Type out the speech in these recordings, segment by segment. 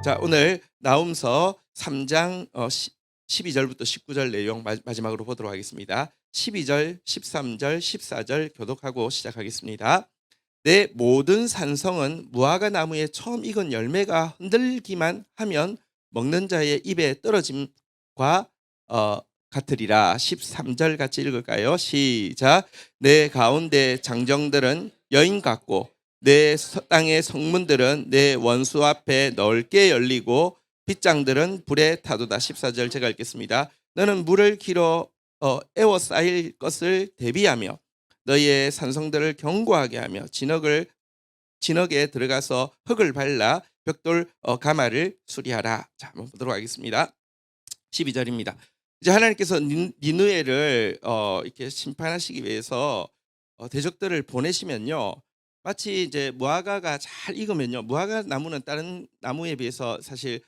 자, 오늘 나훔서 3장 12절부터 19절 내용 마지막으로 보도록 하겠습니다. 12절, 13절, 14절 교독하고 시작하겠습니다. 내 모든 산성은 무화과 나무에 처음 익은 열매가 흔들기만 하면 먹는 자의 입에 떨어짐과 같으리라. 13절 같이 읽을까요? 시작. 내 가운데 장정들은 여인 같고 내 땅의 성문들은 내 원수 앞에 넓게 열리고 빗장들은 불에 타도다. 14절 제가 읽겠습니다. 너는 물을 길어 에워싸일 것을 대비하며 너희의 산성들을 견고하게 하며 진흙에 들어가서 흙을 발라 벽돌 가마를 수리하라. 자, 한번 보도록 하겠습니다. 12절입니다. 이제 하나님께서 니느웨를 이렇게 심판하시기 위해서 대적들을 보내시면요, 마치 이제 무화과가 잘 익으면요, 무화과 나무는 다른 나무에 비해서 사실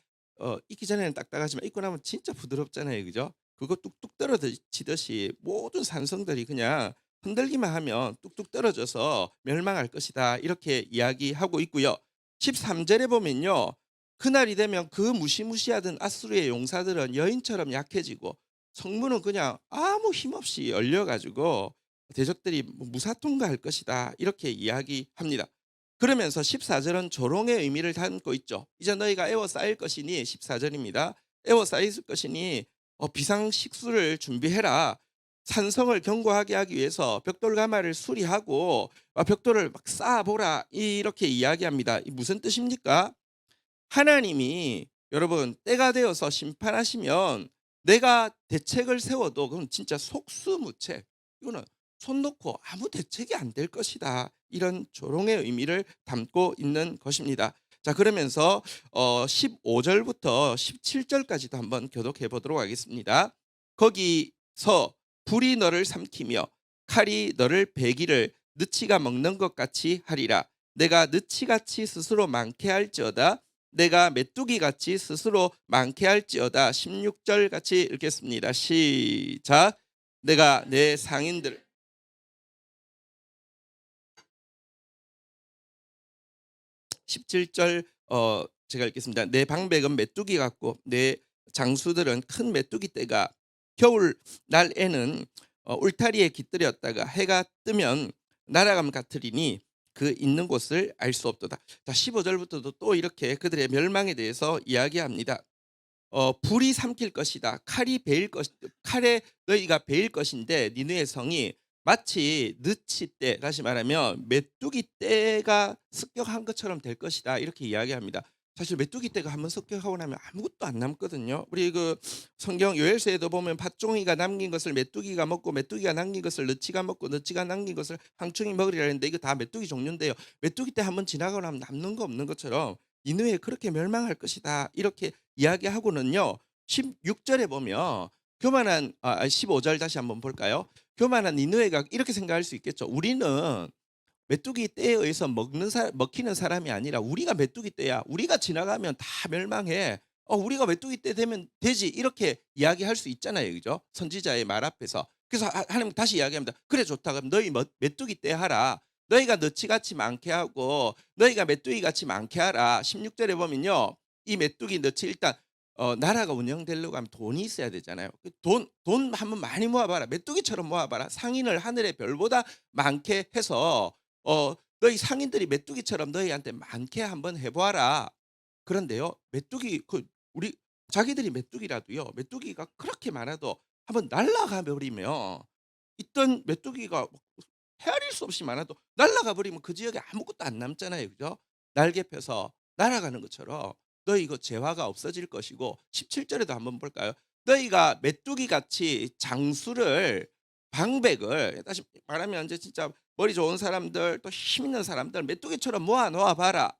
익기 전에는 딱딱하지만 익고 나면 진짜 부드럽잖아요, 그죠? 그거 뚝뚝 떨어지듯이 모든 산성들이 그냥 흔들기만 하면 뚝뚝 떨어져서 멸망할 것이다, 이렇게 이야기하고 있고요. 13절에 보면요, 그날이 되면 그 무시무시하던 아수르의 용사들은 여인처럼 약해지고 성문은 그냥 아무 힘없이 열려가지고 대적들이 무사통과할 것이다, 이렇게 이야기합니다. 그러면서 14절은 조롱의 의미를 담고 있죠. 이제 너희가 에워싸일 것이니, 14절입니다. 에워싸일 것이니 비상식수를 준비해라. 산성을 견고하게 하기 위해서 벽돌 가마를 수리하고 벽돌을 막 쌓아보라, 이렇게 이야기합니다. 무슨 뜻입니까? 하나님이 여러분 때가 되어서 심판하시면 내가 대책을 세워도 그건 진짜 속수무책, 이거는 손 놓고 아무 대책이 안 될 것이다, 이런 조롱의 의미를 담고 있는 것입니다. 자, 그러면서 15절부터 17절까지도 한번 교독해 보도록 하겠습니다. 거기서 불이 너를 삼키며 칼이 너를 베기를 느치가 먹는 것 같이 하리라. 내가 느치같이 스스로 많게 할지어다. 내가 메뚜기같이 스스로 많게 할지어다. 16절 같이 읽겠습니다. 시작. 내가 내 상인들 17절 제가 읽겠습니다. 내 방백은 메뚜기 같고 내 장수들은 큰 메뚜기 떼가 겨울 날에는 울타리에 깃들였다가 해가 뜨면 날아감 같으리니 그 있는 곳을 알 수 없도다. 자, 15절부터도 또 이렇게 그들의 멸망에 대해서 이야기합니다. 불이 삼킬 것이다. 칼에 너희가 베일 것인데 니느의 성이 마치 느치 때, 다시 말하면 메뚜기 떼가 습격한 것처럼 될 것이다, 이렇게 이야기합니다. 사실 메뚜기 떼가 한번 습격하고 나면 아무것도 안 남거든요. 우리 그 성경 요엘서에도 보면 팥종이가 남긴 것을 메뚜기가 먹고 메뚜기가 남긴 것을 느치가 먹고 느치가 남긴 것을 황충이 먹으리라 했는데 이거 다 메뚜기 종류인데요. 메뚜기 때 한번 지나가고 나면 남는 거 없는 것처럼 니느웨 그렇게 멸망할 것이다, 이렇게 이야기하고는요, 16절에 보면 교만한 15절 다시 한번 볼까요? 교만한 니느웨가 이렇게 생각할 수 있겠죠. 우리는 메뚜기 떼에 의해서 먹히는 사람이 아니라 우리가 메뚜기 떼야. 우리가 지나가면 다 멸망해. 우리가 메뚜기 떼 되면 되지, 이렇게 이야기할 수 있잖아요, 그죠? 선지자의 말 앞에서. 그래서 하나님 다시 이야기합니다. 그래, 좋다. 그럼 너희 메뚜기 떼 하라. 너희가 너치같이 많게 하고 너희가 메뚜기같이 많게 하라. 16절에 보면요, 이 메뚜기 너치 일단 나라가 운영되려고 하면 돈이 있어야 되잖아요. 돈 한번 많이 모아봐라. 메뚜기처럼 모아봐라. 상인을 하늘의 별보다 많게 해서 너희 상인들이 메뚜기처럼 너희한테 많게 한번 해보아라. 그런데요, 메뚜기 우리 자기들이 메뚜기라도요, 메뚜기가 그렇게 많아도 한번 날아가 버리면 있던 메뚜기가 헤아릴 수 없이 많아도 날아가 버리면 그 지역에 아무것도 안 남잖아요, 그죠? 날개 펴서 날아가는 것처럼 너희 이거 재화가 없어질 것이고, 17절에도 한번 볼까요? 너희가 메뚜기 같이 장수를 방백을, 다시 말하면 이제 진짜 머리 좋은 사람들 또 힘 있는 사람들 메뚜기처럼 모아 놓아 봐라.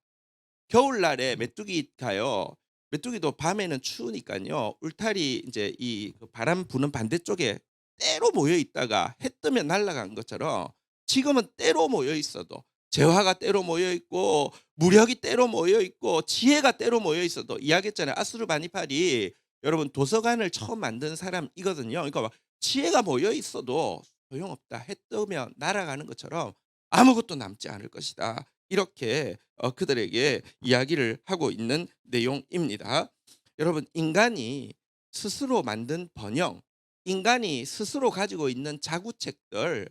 겨울날에 메뚜기가요, 메뚜기도 밤에는 추우니까요, 울타리 이제 그 바람 부는 반대쪽에 때로 모여 있다가 해 뜨면 날아간 것처럼 지금은 때로 모여 있어도, 재화가 때로 모여 있고 무력이 때로 모여 있고 지혜가 때로 모여 있어도, 이야기했잖아요. 아수르바니팔이 여러분 도서관을 처음 만든 사람이거든요. 그러니까 막 지혜가 모여 있어도 소용없다. 해 뜨면 날아가는 것처럼 아무것도 남지 않을 것이다. 이렇게 그들에게 이야기를 하고 있는 내용입니다. 여러분, 인간이 스스로 만든 번영, 인간이 스스로 가지고 있는 자구책들,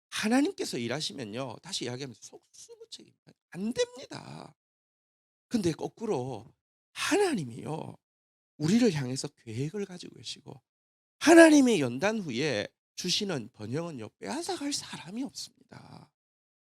하나님께서 일하시면요, 다시 이야기하면서 속수무책입니다. 안 됩니다. 근데 거꾸로 하나님이요, 우리를 향해서 계획을 가지고 계시고, 하나님의 연단 후에 주시는 번영은요, 빼앗아갈 사람이 없습니다.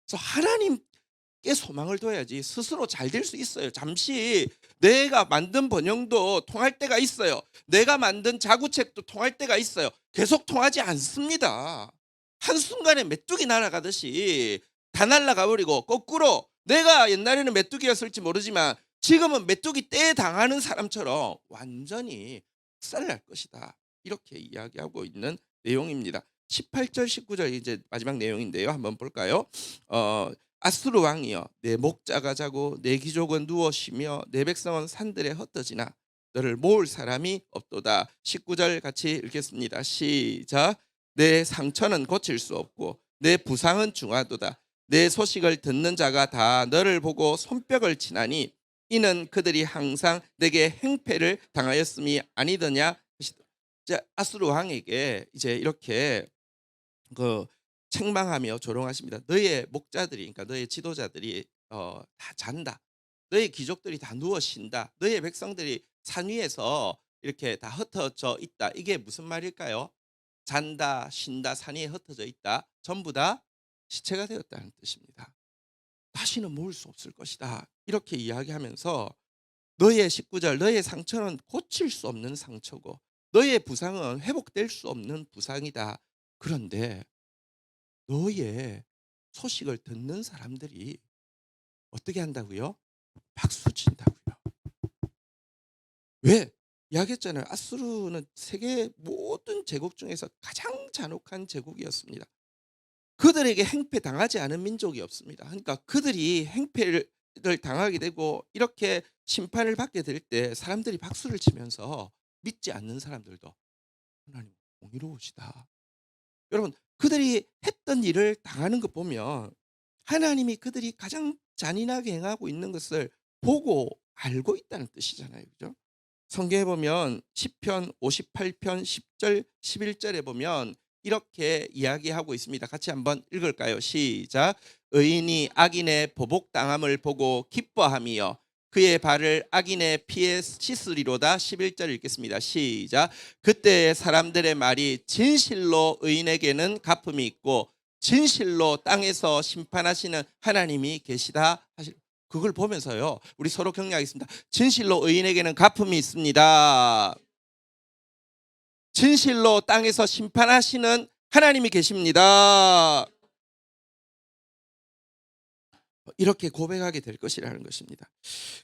그래서 하나님께 소망을 둬야지 스스로 잘 될 수 있어요. 잠시 내가 만든 번영도 통할 때가 있어요. 내가 만든 자구책도 통할 때가 있어요. 계속 통하지 않습니다. 한순간에 메뚜기 날아가듯이 다 날아가 버리고, 거꾸로 내가 옛날에는 메뚜기였을지 모르지만 지금은 메뚜기 떼에 당하는 사람처럼 완전히 쌀날 것이다. 이렇게 이야기하고 있는 내용입니다. 18절 19절 이제 마지막 내용인데요. 한번 볼까요? 아수르 왕이여, 내 목자가 자고 내 귀족은 누워 쉬며 내 백성은 산들에 흩어지나 너를 모을 사람이 없도다. 19절 같이 읽겠습니다. 시작. 내 상처는 고칠 수 없고 내 부상은 중하도다. 내 소식을 듣는 자가 다 너를 보고 손뼉을 치나니 이는 그들이 항상 내게 행패를 당하였음이 아니더냐. 이제 아수르 왕에게 이제 이렇게 그 책망하며 조롱하십니다. 너의 목자들이, 그러니까 너의 지도자들이 다 잔다. 너의 귀족들이 다 누워 쉰다. 너의 백성들이 산 위에서 이렇게 다 흩어져 있다. 이게 무슨 말일까요? 잔다, 쉰다, 산 위에 흩어져 있다. 전부 다 시체가 되었다는 뜻입니다. 다시는 모을 수 없을 것이다. 이렇게 이야기하면서 너의 19절, 너의 상처는 고칠 수 없는 상처고 너의 부상은 회복될 수 없는 부상이다. 그런데 너의 소식을 듣는 사람들이 어떻게 한다고요? 박수 친다고요. 왜? 이야기했잖아요. 아수르는 세계 모든 제국 중에서 가장 잔혹한 제국이었습니다. 그들에게 행패 당하지 않은 민족이 없습니다. 그러니까 그들이 행패를 당하게 되고 이렇게 심판을 받게 될 때 사람들이 박수를 치면서 믿지 않는 사람들도 하나님 공의로우시다. 여러분, 그들이 했던 일을 당하는 것 보면 하나님이 그들이 가장 잔인하게 행하고 있는 것을 보고 알고 있다는 뜻이잖아요. 그죠? 성경에 보면 시편 58편 10절 11절에 보면 이렇게 이야기하고 있습니다. 같이 한번 읽을까요? 시작. 의인이 악인의 보복당함을 보고 기뻐하며 그의 발을 악인의 피에 씻으리로다. 11절 읽겠습니다. 시작. 그때 사람들의 말이 진실로 의인에게는 갚음이 있고 진실로 땅에서 심판하시는 하나님이 계시다. 그걸 보면서요, 우리 서로 격려하겠습니다. 진실로 의인에게는 갚음이 있습니다. 진실로 땅에서 심판하시는 하나님이 계십니다. 이렇게 고백하게 될 것이라는 것입니다.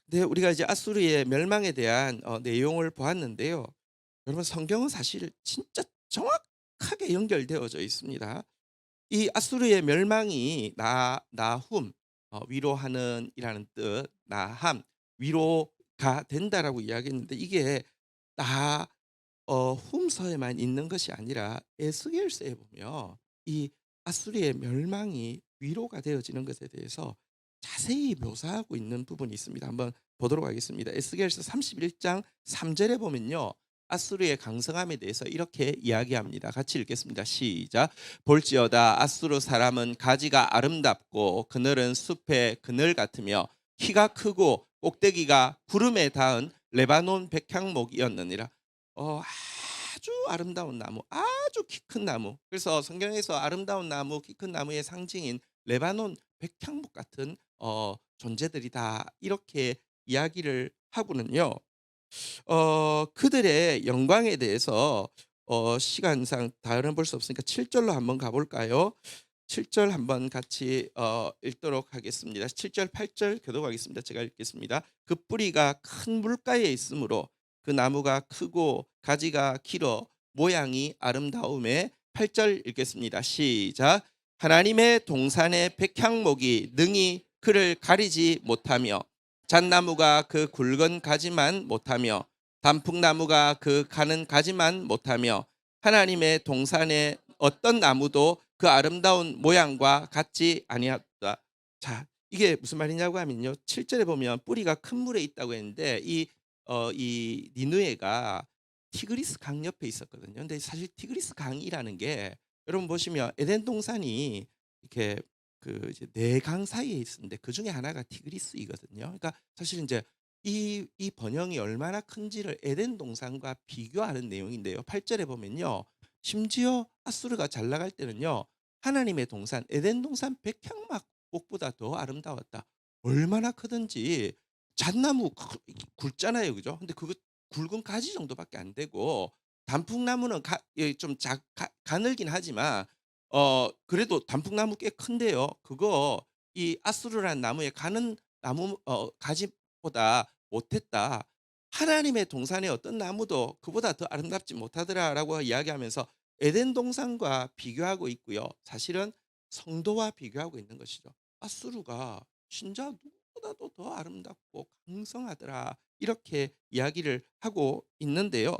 근데 우리가 이제 아수르의 멸망에 대한 내용을 보았는데요. 여러분, 성경은 사실 진짜 정확하게 연결되어져 있습니다. 이 아수르의 멸망이 나훔, 위로하는 이라는 뜻, 나함, 위로가 된다라고 이야기했는데 이게 훔서에만 있는 것이 아니라 에스겔서에 보면 이 아수리의 멸망이 위로가 되어지는 것에 대해서 자세히 묘사하고 있는 부분이 있습니다. 한번 보도록 하겠습니다. 에스겔서 31장 3절에 보면요, 아수르의 강성함에 대해서 이렇게 이야기합니다. 같이 읽겠습니다. 시작. 볼지어다 아수르 사람은 가지가 아름답고 그늘은 숲의 그늘 같으며 키가 크고 꼭대기가 구름에 닿은 레바논 백향목이었느니라. 아주 아름다운 나무, 아주 키 큰 나무. 그래서 성경에서 아름다운 나무, 키 큰 나무의 상징인 레바논 백향목 같은 존재들이다. 이렇게 이야기를 하고는요. 그들의 영광에 대해서 시간상 다는 볼 수 없으니까 7절로 한번 가볼까요? 7절 한번 같이 읽도록 하겠습니다. 7절 8절 교독하겠습니다. 제가 읽겠습니다. 그 뿌리가 큰 물가에 있으므로 그 나무가 크고 가지가 길어 모양이 아름다움에 8절 읽겠습니다. 시작. 하나님의 동산의 백향목이 능히 그를 가리지 못하며 잣나무가 그 굵은 가지만 못하며 단풍나무가 그 가는 가지만 못하며 하나님의 동산의 어떤 나무도 그 아름다운 모양과 같지 아니하다. 자, 이게 무슨 말이냐고 하면요. 7 절에 보면 뿌리가 큰 물에 있다고 했는데 이 니느웨가 티그리스 강 옆에 있었거든요. 근데 사실 티그리스 강이라는 게 여러분 보시면 에덴 동산이 이렇게 그 이제 4강 사이에 있었는데 그중에 하나가 티그리스이거든요. 그러니까 사실 인제 이 번영이 얼마나 큰지를 에덴 동산과 비교하는 내용인데요. 8 절에 보면요. 심지어 아수르가 잘 나갈 때는요. 하나님의 동산 에덴 동산 백향막 꽃보다 더 아름다웠다. 얼마나 크든지 잣나무 굵잖아요. 그죠? 근데 그거 굵은 가지 정도밖에 안 되고 단풍나무는 가 예 좀 작 가 가늘긴 하지만 그래도 단풍나무 꽤 큰데요. 그거 이 아수르라는 나무에 가는 나무 가지보다 못했다. "하나님의 동산의 어떤 나무도 그보다 더 아름답지 못하더라."라고 이야기하면서 에덴 동산과 비교하고 있고요. 사실은 성도와 비교하고 있는 것이죠. "아수르가 진짜 누구보다도 더 아름답고 강성하더라." 이렇게 이야기를 하고 있는데요.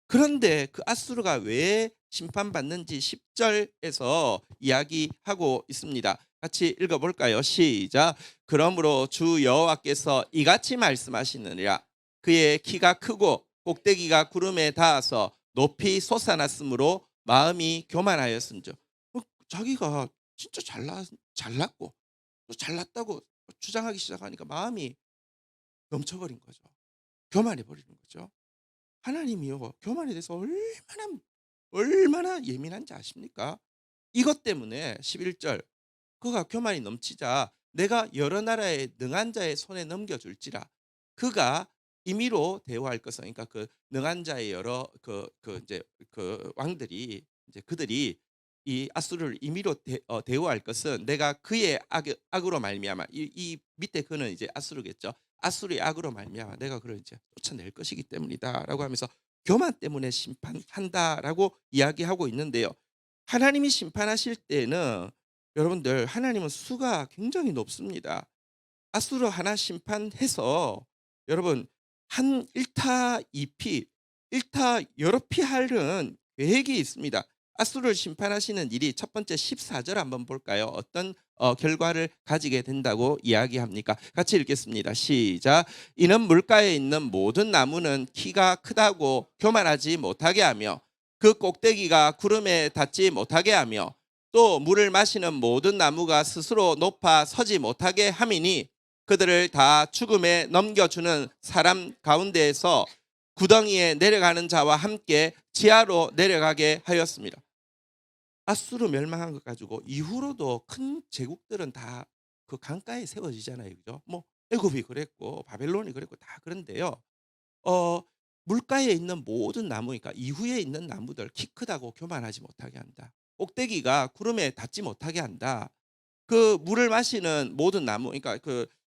그런데 그 아수르가 왜 심판받는지 10 절에서 이야기하고 있습니다. 같이 읽어 볼까요? 시작. "그러므로 주 여호와께서 이같이 말씀하시느니라. 그의 키가 크고 꼭대기가 구름에 닿아서 높이 솟아났으므로 마음이 교만하였은즉." 자기가 진짜 잘났고 또 잘났다고 주장하기 시작하니까 마음이 넘쳐버린 거죠. 교만해 버리는 거죠. 하나님이요. 교만에 대해서 얼마나 예민한지 아십니까? 이것 때문에 11 절 그가 교만이 넘치자 "내가 여러 나라의 능한 자의 손에 넘겨 줄지라." 그가 임의로 대우할 것은 그러니까 그 능한 자의 여러 이제 그 왕들이 이제 그들이 이 아수르를 임의로 대우할 것은 "내가 그의 악으로 말미암아." 이 밑에 그는 이제 아수르겠죠. "아수르의 악으로 말미암아 내가 그를 이제 쫓아낼 것이기 때문이다."라고 하면서 "교만 때문에 심판한다."라고 이야기하고 있는데요. 하나님이 심판하실 때는 여러분들 하나님은 수가 굉장히 높습니다. 아수르 하나 심판해서 여러분 한 1 타 2 피, 1 타 여러 피 하는 계획이 있습니다. 아수르를 심판하시는 일이 첫 번째 14절 한번 볼까요? 어떤 결과를 가지게 된다고 이야기합니까? 같이 읽겠습니다. 시작. "이는 물가에 있는 모든 나무는 키가 크다고 교만하지 못하게 하며 그 꼭대기가 구름에 닿지 못하게 하며 또 물을 마시는 모든 나무가 스스로 높아 서지 못하게 함이니 그들을 다 죽음에 넘겨주는 사람 가운데에서 구덩이에 내려가는 자와 함께 지하로 내려가게 하였습니다." 아수르 멸망한 것 가지고 이후로도 큰 제국들은 다 그 강가에 세워지잖아요. 그죠? 뭐 애굽이 그랬고 바벨론이 그랬고 다 그런데요. 어 물가에 있는 모든 나무 그러니까 이후에 있는 나무들 키 크다고 교만하지 못하게 한다. 꼭대기가 구름에 닿지 못하게 한다. 그 물을 마시는 모든 나무 그러니까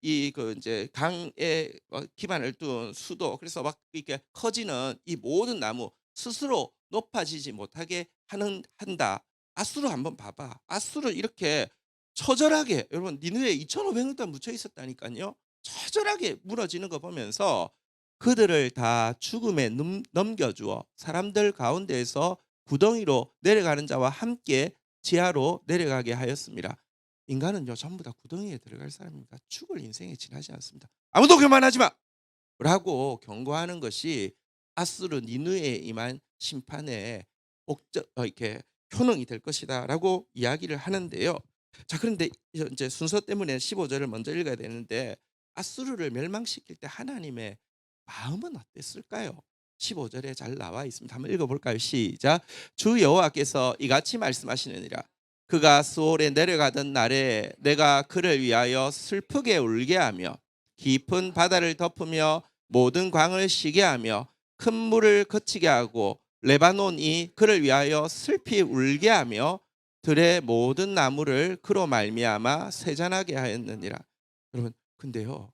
이제 강에 기반을 둔 수도 그래서 막 이렇게 커지는 이 모든 나무 스스로 높아지지 못하게 한다. 아수르 한번 봐봐. 아수르 이렇게 처절하게 여러분 니느웨에 2,500년 동안 묻혀 있었다니까요. 처절하게 무너지는 거 보면서 그들을 다 죽음에 넘겨 주어 사람들 가운데에서 구덩이로 내려가는 자와 함께 지하로 내려가게 하였습니다. 인간은요 전부 다 구덩이에 들어갈 사람입니다. 죽을 인생에 지나지 않습니다. "아무도 교만하지 마." 라고 경고하는 것이 아수르 니느웨에 임한 심판의 목적 이렇게 효능이 될 것이다라고 이야기를 하는데요. 자 그런데 이제 순서 때문에 15 절을 먼저 읽어야 되는데 아수르를 멸망시킬 때 하나님의 마음은 어땠을까요? 15 절에 잘 나와 있습니다. 한번 읽어 볼까요? 시작. "주 여호와께서 이같이 말씀하시느니라. 그가 수월에 내려가던 날에 내가 그를 위하여 슬프게 울게 하며 깊은 바다를 덮으며 모든 광을 쉬게 하며 큰 물을 그치게 하고 레바논이 그를 위하여 슬피 울게 하며 들의 모든 나무를 그로 말미암아 세잔하게 하였느니라." 여러분 근데요.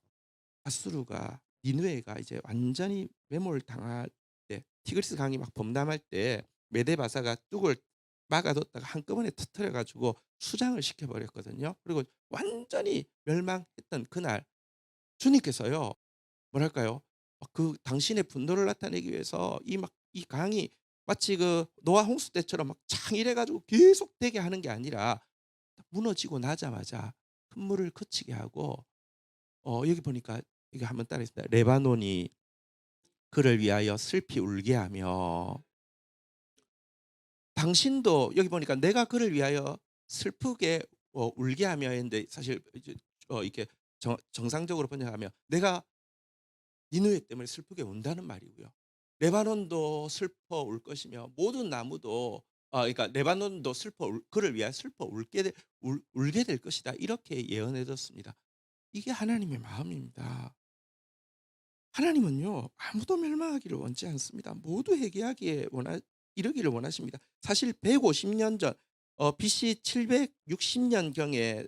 아수르가 니느웨가 이제 완전히 매몰당할 때 티그리스 강이 막 범람할 때 메데바사가 뚝을 막아뒀다가 한꺼번에 터뜨려 가지고 수장을 시켜 버렸거든요. 그리고 완전히 멸망했던 그날 주님께서요. 뭐랄까요? 그 당신의 분노를 나타내기 위해서 이 강이 마치 그 노아 홍수 때처럼 막 창 이래 가지고 계속되게 하는 게 아니라 무너지고 나자마자 한물을 그치게 하고 여기 보니까 이거 한번 따라했습니다. 레바논이 그를 위하여 슬피 울게 하며 당신도 여기 보니까 내가 그를 위하여 슬프게 울게 하며 했는데 사실 이제 이렇게 정상적으로 번역하면 내가 니느웨 때문에 슬프게 운다는 말이고요. 레바논도 슬퍼 울 것이며 모든 나무도 그러니까 레바논도 그를 위하여 슬퍼 울게 될 것이다. 이렇게 예언해 뒀습니다. 이게 하나님의 마음입니다. 하나님은요 아무도 멸망하기를 원치 않습니다. 모두 회개하기에 이르기를 원하십니다. 사실 150년 전 BC 760년 경에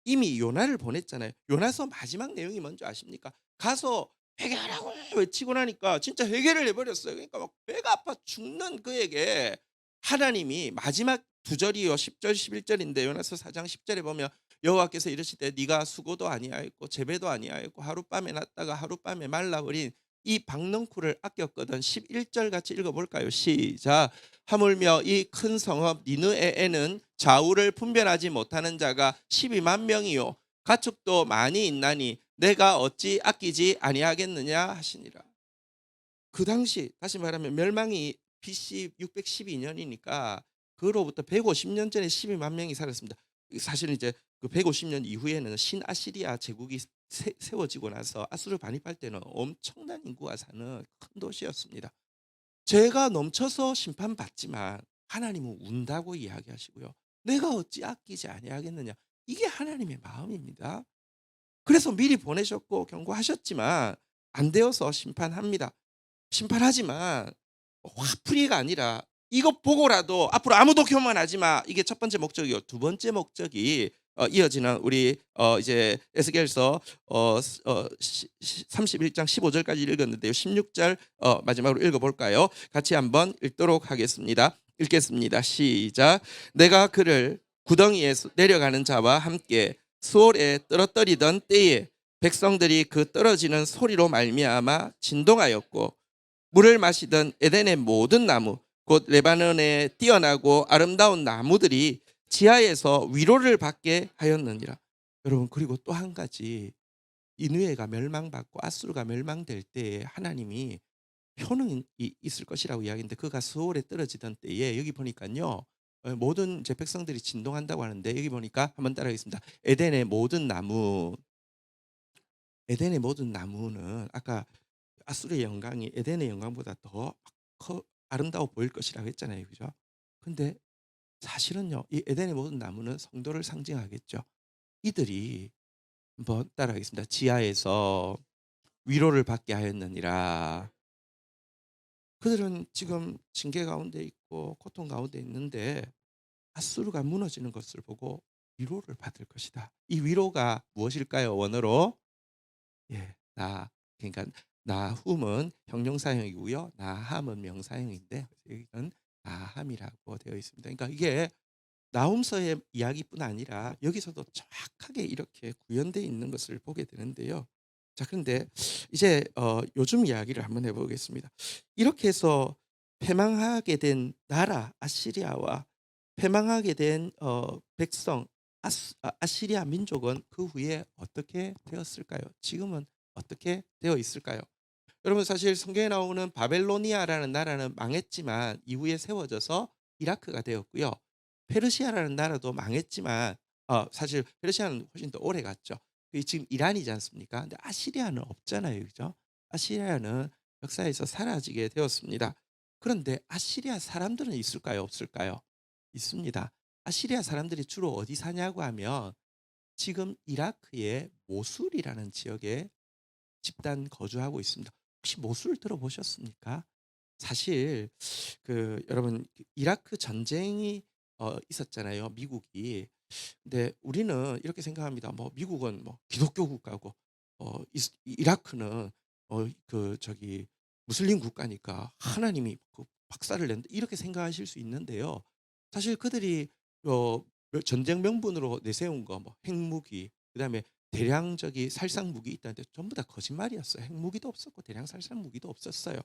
이미 요나를 보냈잖아요. 요나서 마지막 내용이 뭔지 아십니까? 가서 회개하라고 외치고 나니까 진짜 회개를 해버렸어요. 그러니까 막 배가 아파 죽는 그에게 하나님이 마지막 두 절이요 10절 11절인데 요나서 4장 10절에 보면 여호와께서 이르시되 네가 수고도 아니하였고 재배도 아니하였고 하룻밤에 났다가 하룻밤에 말라버린 이 박넝쿨을 아꼈거든. 11절 같이 읽어볼까요? 시작. 하물며 이 큰 성읍 니느에에는 좌우를 분별하지 못하는 자가 12만 명이요 가축도 많이 있나니 내가 어찌 아끼지 아니하겠느냐 하시니라. 그 당시 다시 말하면 멸망이 BC 612년이니까 그로부터 150년 전에 12만 명이 살았습니다. 사실은 이제 그 150년 이후에는 신아시리아 제국이 세워지고 나서 아수르 반입할 때는 엄청난 인구가 사는 큰 도시였습니다. 죄가 넘쳐서 심판받지만 하나님은 운다고 이야기하시고요. 내가 어찌 아끼지 아니하겠느냐. 이게 하나님의 마음입니다. 그래서 미리 보내셨고 경고하셨지만 안 되어서 심판합니다. 심판하지만 화풀이가 아니라 이것 보고라도 앞으로 아무도 교만하지 마. 이게 첫 번째 목적이요. 두 번째 목적이 이어지는 우리 이제 에스겔서 31장 15절까지 읽었는데요. 16절 마지막으로 읽어볼까요? 같이 한번 읽도록 하겠습니다. 읽겠습니다. 시작. 내가 그를 구덩이에서 내려가는 자와 함께 수월에 떨어뜨리던 때에 백성들이 그 떨어지는 소리로 말미암아 진동하였고 물을 마시던 에덴의 모든 나무 곧 레바논의 뛰어나고 아름다운 나무들이 지하에서 위로를 받게 하였느니라. 여러분 그리고 또 한 가지 니느웨가 멸망받고 아수르가 멸망될 때에 하나님이 표능이 있을 것이라고 이야기했는데 그가 수월에 떨어지던 때에 여기 보니까요 모든 제 백성들이 진동한다고 하는데 여기 보니까 한번 따라하겠습니다. 에덴의 모든 나무는 아까 아수르의 영광이 에덴의 영광보다 더 아름다워 보일 것이라고 했잖아요. 그죠? 근데 사실은요. 이 에덴의 모든 나무는 성도를 상징하겠죠. 이들이 한번 따라하겠습니다. 지하에서 위로를 받게 하였느니라. 그들은 지금 징계 가운데 있고 고통 가운데 있는데 아수르가 무너지는 것을 보고 위로를 받을 것이다. 이 위로가 무엇일까요? 원어로 그러니까 나훔은 형용사형이고요. 나함은 명사형인데 여기는 나함이라고 되어 있습니다. 그러니까 이게 나훔서의 이야기뿐 아니라 여기서도 정확하게 이렇게 구현되어 있는 것을 보게 되는데요. 자, 그런데 이제 요즘 이야기를 한번 해보겠습니다. 이렇게 해서 패망하게 된 나라 아시리아와 패망하게 된 백성 아시리아 민족은 그 후에 어떻게 되었을까요? 지금은 어떻게 되어 있을까요? 여러분 사실 성경에 나오는 바벨로니아라는 나라는 망했지만 이후에 세워져서 이라크가 되었고요. 페르시아라는 나라도 망했지만 사실 페르시아는 훨씬 더 오래 갔죠. 그게 지금 이란이지 않습니까? 근데 아시리아는 없잖아요. 그죠? 아시리아는 역사에서 사라지게 되었습니다. 그런데 아시리아 사람들은 있을까요? 없을까요? 있습니다. 아시리아 사람들이 주로 어디 사냐고 하면 지금 이라크의 모술이라는 지역에 집단 거주하고 있습니다. 혹시 모술 들어보셨습니까? 사실 여러분 이라크 전쟁이 있었잖아요. 미국이. 근데 우리는 이렇게 생각합니다. 뭐 미국은 뭐 기독교 국가고 이라크는 무슬림 국가니까 하나님이 그 박살을 낸다 이렇게 생각하실 수 있는데요. 사실 그들이 전쟁 명분으로 내세운 거 뭐 핵무기 그다음에 대량적인 살상 무기 있다는데 전부 다 거짓말이었어요. 핵무기도 없었고 대량 살상 무기도 없었어요.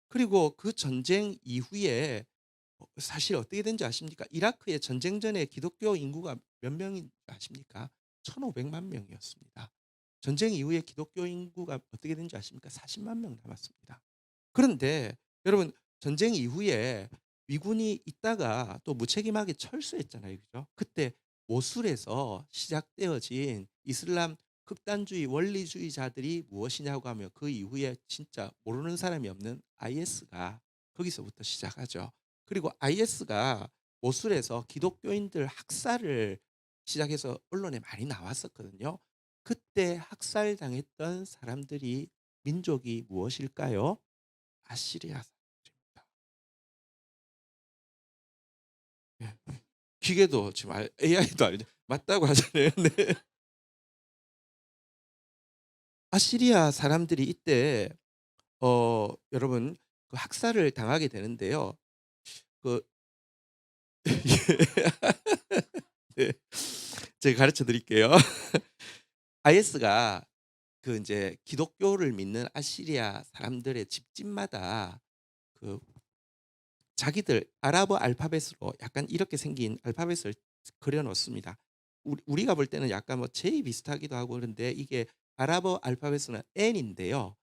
그리고 그 전쟁 이후에 사실 어떻게 된지 아십니까? 이라크의 전쟁 전에 기독교 인구가 몇 명인 지 아십니까? 1,500만 명이었습니다. 전쟁 이후에 기독교 인구가 어떻게 된지 아십니까? 40만 명 남았습니다. 그런데 여러분, 전쟁 이후에 미군이 있다가 또 무책임하게 철수했잖아요. 그죠? 그때 모술에서 시작되어진 이슬람 극단주의 원리주의자들이 무엇이냐고 하면 그 이후에 진짜 모르는 사람이 없는 IS가 거기서부터 시작하죠. 그리고 IS가 모술에서 기독교인들 학살을 시작해서 언론에 많이 나왔었거든요. 그때 학살당했던 사람들이 민족이 무엇일까요? 아시리아 사람들입니다. 예. 기계도 지금 AI도 알죠. 맞다고 하잖아요. 네. 아시리아 사람들이 이때 여러분 그 학살을 당하게 되는데요. 그 네. 제가 가르쳐 드릴게요. IS가 그 인제 기독교를 믿는 아시리아 사람들의 집집마다 그 자기들 아랍어 알파벳으로 약간 이렇게 생긴 알파벳을 그려 놓습니다. 우리가 볼 때는 약간 뭐 J 비슷하기도 하고 그런데 이게 아랍어 알파벳은 N인데요.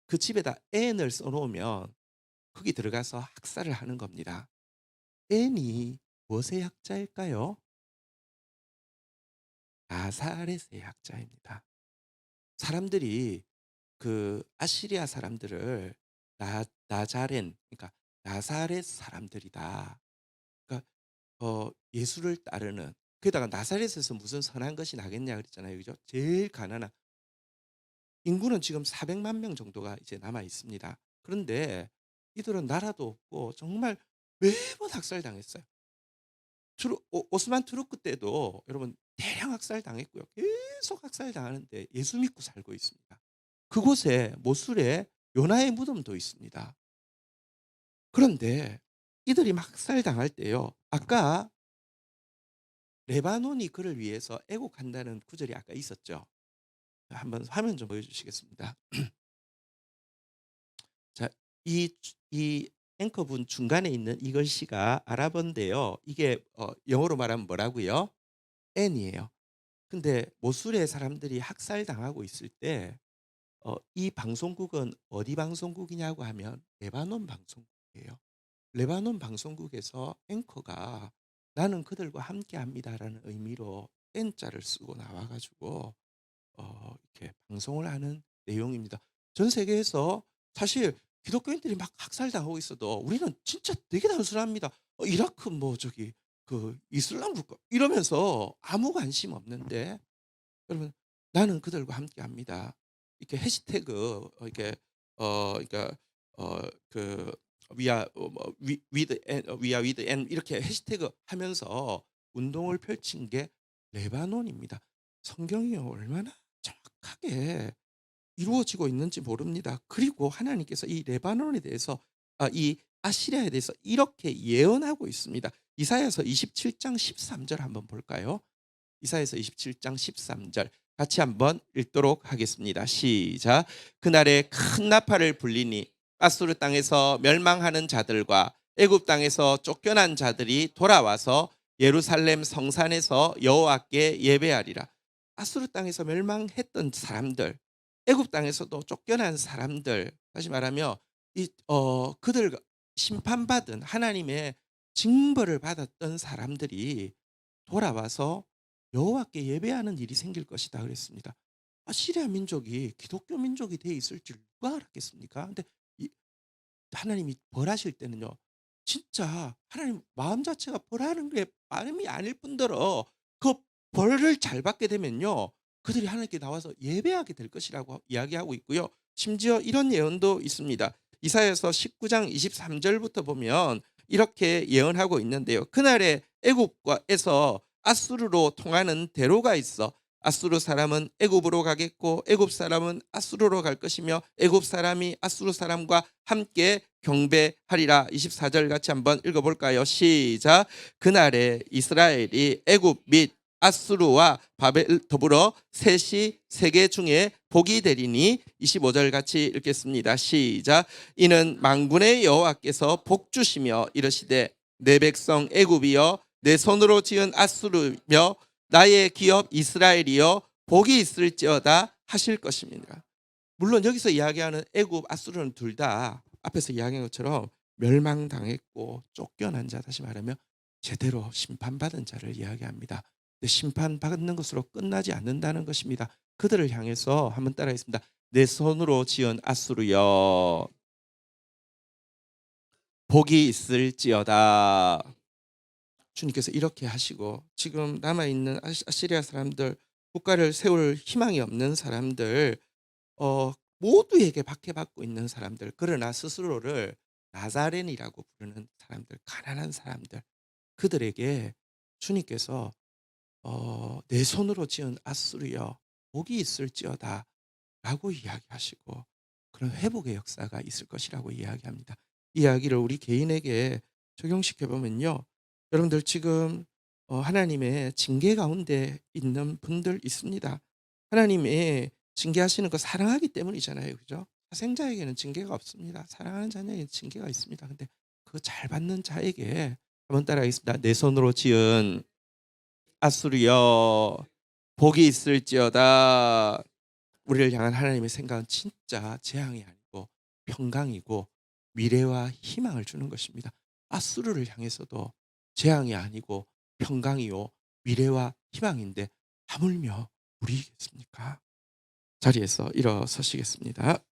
그 집에다 N을 써 놓으면 거기 들어가서 학살을 하는 겁니다. N이 무엇의 약자일까요? 나사렛의 약자입니다. 사람들이 그 아시리아 사람들을 나자렌, 그러니까 나사렛 사람들이다. 그러니까 예수를 따르는, 게다가 나사렛에서 무슨 선한 것이 나겠냐 그랬잖아요. 그죠? 제일 가난한 인구는 지금 400만 명 정도가 이제 남아 있습니다. 그런데 이들은 나라도 없고 정말 매번 학살당했어요. 오스만 투르크 때도 여러분 대량 학살당했고요. 계속 학살당하는데 예수 믿고 살고 있습니다. 그곳에 모술에 요나의 무덤도 있습니다. 그런데 이들이 막 학살당할 때요. 아까 레바논이 그를 위해서 애곡한다는 구절이 아까 있었죠. 한번 화면 좀 보여주시겠습니다. 자, 이 앵커분 중간에 있는 이 글씨가 아랍어인데요. 이게 영어로 말하면 뭐라고요? N이에요. 근데 모술의 사람들이 학살당하고 있을 때 이 방송국은 어디 방송국이냐고 하면 레바논 방송국이에요. 레바논 방송국에서 앵커가 "나는 그들과 함께합니다."라는 의미로 N자를 쓰고 나와 가지고 이렇게 방송을 하는 내용입니다. 전 세계에서 사실 기독교인들이 막 학살당하고 있어도 우리는 진짜 되게 단순합니다. 이라크 뭐 저기 그 이슬람 국가 이러면서 아무 관심 없는데 여러분, "나는 그들과 함께합니다." 이렇게 해시태그 이렇게 그러니까 그 뭐 We are with N 이렇게 해시태그 하면서 운동을 펼친 게 레바논입니다. 성경이 얼마나 정확하게 이루어지고 있는지 모릅니다. 그리고 하나님께서 이 레바논에 대해서 이 아시리아에 대해서 이렇게 예언하고 있습니다. 이사야서 27장 13절 한번 볼까요? 이사야서 27장 13절 같이 한번 읽도록 하겠습니다. 시작. 그날에 큰 나팔을 불리니 아수르 땅에서 멸망하는 자들과 애굽 땅에서 쫓겨난 자들이 돌아와서 예루살렘 성산에서 여호와께 예배하리라. 아수르 땅에서 멸망했던 사람들, 애굽 땅에서도 쫓겨난 사람들, 다시 말하면 그들 심판받은 하나님의 징벌을 받았던 사람들이 돌아와서 여호와께 예배하는 일이 생길 것이다 그랬습니다. 시리아 민족이 기독교 민족이 돼 있을 줄 누가 알았겠습니까? 근데 이 하나님이 벌하실 때는요. 진짜 하나님 마음 자체가 벌하는 게 마음이 아닐 뿐더러 그 벌을 잘 받게 되면요. 그들이 하나님께 나와서 예배하게 될 것이라고 이야기하고 있고요. 심지어 이런 예언도 있습니다. 이사야서 19장 23절부터 보면 이렇게 예언하고 있는데요. 그날에 애굽에서 아수르로 통하는 대로가 있어 아수르 사람은 애굽으로 가겠고 애굽 사람은 아수르로 갈 것이며 애굽 사람이 아수르 사람과 함께 경배하리라. 24절 같이 한번 읽어볼까요? 시작. 그날에 이스라엘이 애굽 및 아수르와 바벨 더불어 셋이 세계 중에 복이 되리니. 25절 같이 읽겠습니다. 시작. 이는 만군의 여호와께서 복 주시며 이르시되 내 백성 애굽이여 내 손으로 지은 아수르며 나의 기업 이스라엘이여 복이 있을지어다 하실 것입니다. 물론 여기서 이야기하는 애굽, 아수르는 둘 다 앞에서 이야기한 것처럼 멸망당했고 쫓겨난 자, 다시 말하면 제대로 심판받은 자를 이야기합니다. 근데 심판받는 것으로 끝나지 않는다는 것입니다. 그들을 향해서 한번 따라하겠습니다. 내 손으로 지은 아수르여 복이 있을지어다. 주님께서 이렇게 하시고 지금 남아있는 아시리아 사람들, 국가를 세울 희망이 없는 사람들, 모두에게 박해받고 있는 사람들, 그러나 스스로를 나자렌이라고 부르는 사람들, 가난한 사람들, 그들에게 주님께서 내 손으로 지은 아수르여 복이 있을지어다 라고 이야기하시고 그런 회복의 역사가 있을 것이라고 이야기합니다. 이 이야기를 우리 개인에게 적용시켜 보면요, 여러분들 지금 하나님의 징계 가운데 있는 분들 있습니다. 하나님의 징계하시는 거 사랑하기 때문이잖아요, 그죠? 사생자에게는 징계가 없습니다. 사랑하는 자녀에게는 징계가 있습니다. 근데 그 잘 받는 자에게 한번 따라하겠습니다. 내 손으로 지은 아수르여 복이 있을지어다. 우리를 향한 하나님의 생각은 진짜 재앙이 아니고 평강이고 미래와 희망을 주는 것입니다. 아수르를 향해서도 재앙이 아니고 평강이요 미래와 희망인데 하물며 우리겠습니까? 자리에서 일어서시겠습니다.